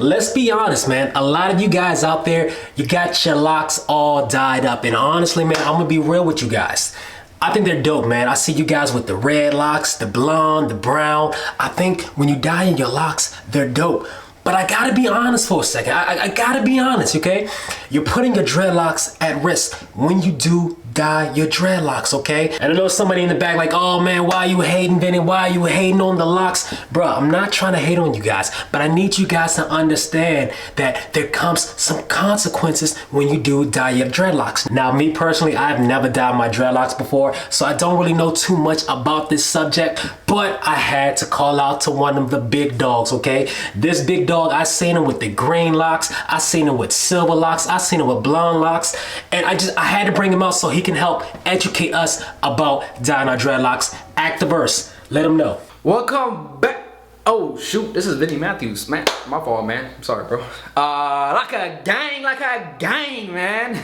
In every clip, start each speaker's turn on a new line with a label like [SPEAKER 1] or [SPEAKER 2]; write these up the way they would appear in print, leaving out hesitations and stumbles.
[SPEAKER 1] Let's be honest, man. A lot of you guys out there, you got your locks all dyed up. And honestly, man, I'm gonna be real with you guys. I think they're dope, man. I see you guys with the red locks, the blonde, the brown. I think when you dye in your locks, they're dope. But I gotta be honest for a second. I gotta be honest, okay? You're putting your dreadlocks at risk when you do dye your dreadlocks, okay? And I know somebody in the back like, oh man, why are you hating, Vinny? Why are you hating on the locks? Bruh, I'm not trying to hate on you guys, but I need you guys to understand that there comes some consequences when you do dye your dreadlocks. Now, me personally, I've never dyed my dreadlocks before, so I don't really know too much about this subject, but I had to call out to one of the big dogs, okay? This big dog, I seen him with the green locks, I seen him with silver locks, I seen him with blonde locks, and I had to bring him out so he can help educate us about dyeing our dreadlocks. Actdaverse, let him know.
[SPEAKER 2] Welcome back. Oh shoot, this is Vinny Matthews. Man, my fault, man. I'm sorry, bro. Locka Gang, man.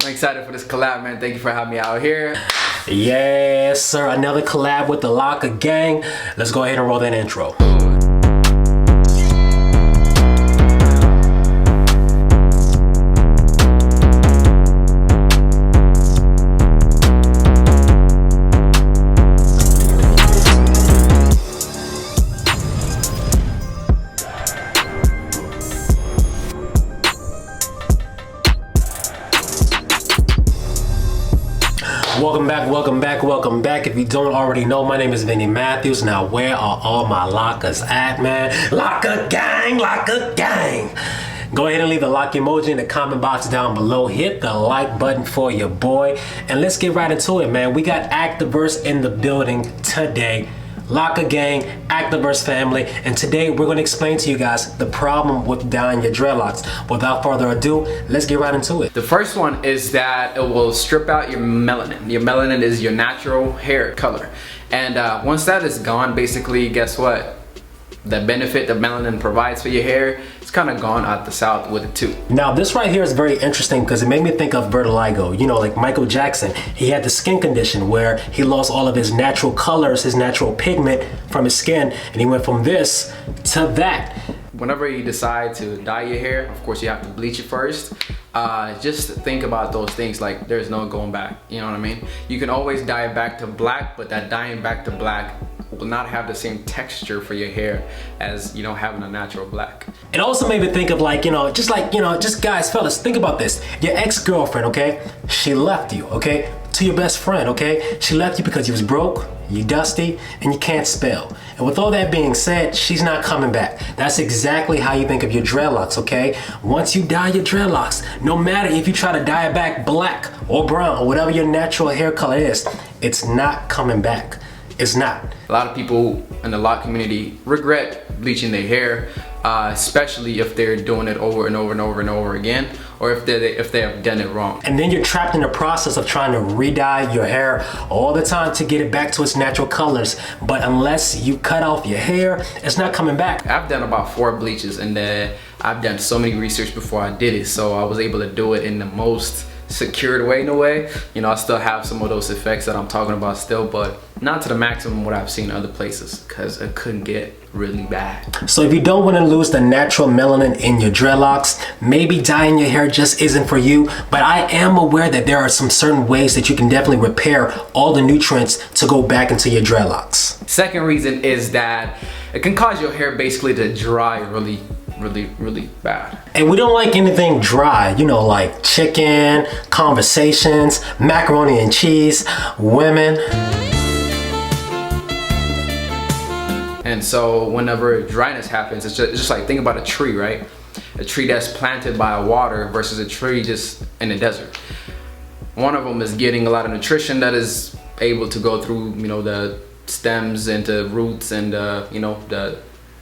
[SPEAKER 2] I'm excited for this collab, man. Thank you for having me out here.
[SPEAKER 1] Yes, sir. Another collab with the Locka Gang. Let's go ahead and roll that intro. Welcome back. If you don't already know, my name is Vinny Matthews. Now, where are all my lockers at, man? Locka Gang. Go ahead and leave the lock emoji in the comment box down below. Hit the like button for your boy. And let's get right into it, man. We got Actdaverse in the building today. Locka Gang, Actdaverse family, and today we're going to explain to you guys the problem with dyeing your dreadlocks. Without further ado, let's get right into it.
[SPEAKER 2] The first one is that it will strip out your melanin. Your melanin is your natural hair color. And once that is gone, basically, guess what? The benefit that melanin provides for your hair, it's kind of gone out the south with it too.
[SPEAKER 1] Now this right here is very interesting because it made me think of vitiligo. You know, like Michael Jackson, he had the skin condition where he lost all of his natural colors, his natural pigment from his skin, and he went from this to that.
[SPEAKER 2] Whenever you decide to dye your hair, of course you have to bleach it first. Just think about those things, like there's no going back, you know what I mean? You can always dye it back to black, but that dyeing back to black will not have the same texture for your hair as, you know, having a natural black.
[SPEAKER 1] It also made me think of just guys, fellas, think about this. Your ex-girlfriend, okay? She left you, okay? To your best friend, okay? She left you because you was broke, you dusty, and you can't spell. And with all that being said, she's not coming back. That's exactly how you think of your dreadlocks, okay? Once you dye your dreadlocks, no matter if you try to dye it back black or brown or whatever your natural hair color is, it's not coming back. It's not.
[SPEAKER 2] A lot of people in the lock community regret bleaching their hair, especially if they're doing it over and over again, or if they have done it wrong.
[SPEAKER 1] And then you're trapped in the process of trying to re-dye your hair all the time to get it back to its natural colors. But unless you cut off your hair, it's not coming back.
[SPEAKER 2] I've done about 4 bleaches, and I've done so many research before I did it, so I was able to do it in the most secured way in a way. You know, I still have some of those effects that I'm talking about still, but not to the maximum what I've seen in other places, because it couldn't get really bad.
[SPEAKER 1] So if you don't want to lose the natural melanin in your dreadlocks, maybe dyeing your hair just isn't for you, but I am aware that there are some certain ways that you can definitely repair all the nutrients to go back into your dreadlocks.
[SPEAKER 2] Second reason is that it can cause your hair basically to dry really bad.
[SPEAKER 1] And we don't like anything dry, you know, like chicken, conversations, macaroni and cheese, women.
[SPEAKER 2] And so whenever dryness happens, it's just like, think about a tree, right? A tree that's planted by water versus a tree just in the desert. One of them is getting a lot of nutrition that is able to go through, you know, the stems into roots and, you know, the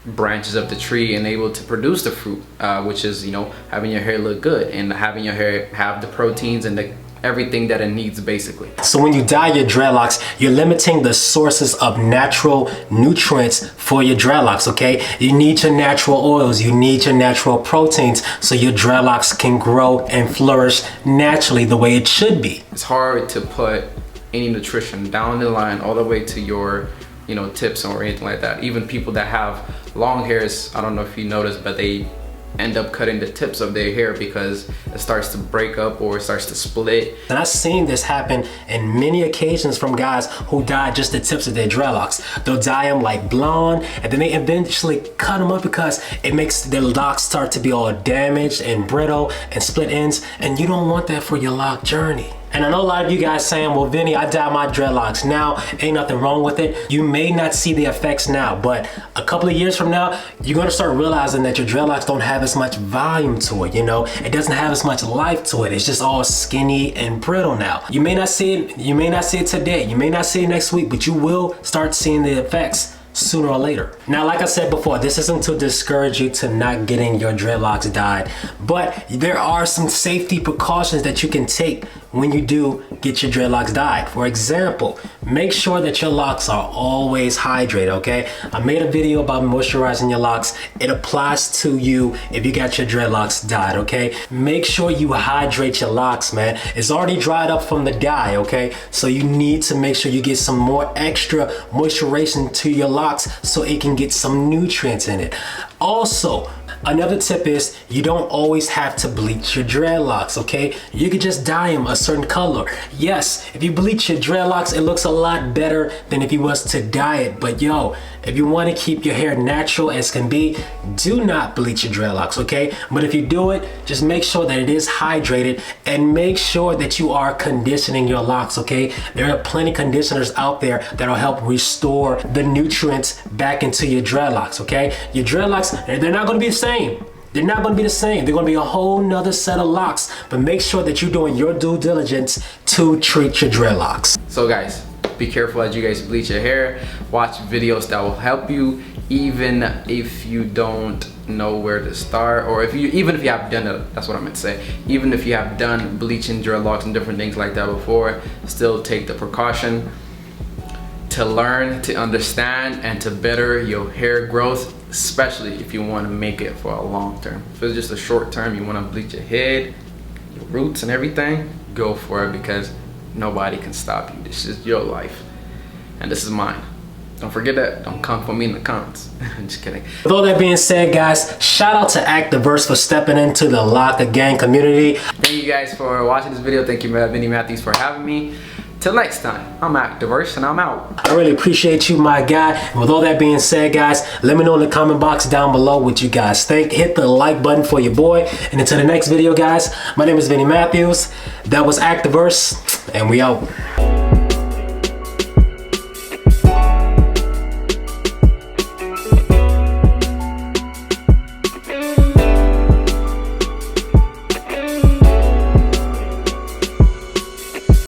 [SPEAKER 2] branches of the tree, and able to produce the fruit, which is, you know, having your hair look good and having your hair have the proteins and everything that it needs, basically.
[SPEAKER 1] So when you dye your dreadlocks, you're limiting the sources of natural nutrients for your dreadlocks, okay? You need your natural oils, you need your natural proteins, so your dreadlocks can grow and flourish naturally the way it should be.
[SPEAKER 2] It's hard to put any nutrition down the line all the way to your you know, tips or anything like that. Even people that have long hairs, I don't know if you noticed, but they end up cutting the tips of their hair because it starts to break up or it starts to split.
[SPEAKER 1] And I've seen this happen in many occasions from guys who dye just the tips of their dreadlocks. They'll dye them like blonde and then they eventually cut them up because it makes their locks start to be all damaged and brittle and split ends, and you don't want that for your lock journey. And I know a lot of you guys saying, well, Vinny, I dye my dreadlocks now, ain't nothing wrong with it. You may not see the effects now, but a couple of years from now, you're gonna start realizing that your dreadlocks don't have as much volume to it, you know? It doesn't have as much life to it. It's just all skinny and brittle now. You may not see it today, you may not see it next week, but you will start seeing the effects sooner or later. Now, like I said before, this isn't to discourage you to not getting your dreadlocks dyed, but there are some safety precautions that you can take when you do get your dreadlocks dyed. For example, make sure that your locks are always hydrated, okay? I made a video about moisturizing your locks. It applies to you if you got your dreadlocks dyed, okay? Make sure you hydrate your locks, man. It's already dried up from the dye, okay? So you need to make sure you get some more extra moisturization to your locks so it can get some nutrients in it. Also, another tip is you don't always have to bleach your dreadlocks, okay? You could just dye them a certain color. Yes, if you bleach your dreadlocks, it looks a lot better than if you was to dye it. But yo, if you want to keep your hair natural as can be, do not bleach your dreadlocks, okay? But if you do it, just make sure that it is hydrated and make sure that you are conditioning your locks, okay? There are plenty of conditioners out there that'll help restore the nutrients back into your dreadlocks, okay? Your dreadlocks, they're not gonna be the same. They're not gonna be the same. They're gonna be a whole nother set of locks, but make sure that you're doing your due diligence to treat your dreadlocks.
[SPEAKER 2] So guys, be careful as you guys bleach your hair. Watch videos that will help you, even if you don't know where to start, or even if you have done it, that's what I meant to say. Even if you have done bleaching dreadlocks and different things like that before, still take the precaution to learn, to understand, and to better your hair growth, especially if you want to make it for a long term. If it's just a short term, you want to bleach your head, your roots and everything, go for it, because nobody can stop you. This is your life and this is mine. Don't forget that. Don't come for me in the comments. I'm just kidding.
[SPEAKER 1] With all that being said, guys, shout out to Actdaverse for stepping into the Locka Gang community.
[SPEAKER 2] Thank you guys for watching this video. Thank you, Vinny Matthews, for having me. Till next time, I'm Actdaverse and I'm out.
[SPEAKER 1] I really appreciate you, my guy. And with all that being said, guys, let me know in the comment box down below what you guys think. Hit the like button for your boy. And until the next video, guys, my name is Vinny Matthews. That was Actdaverse, and we out.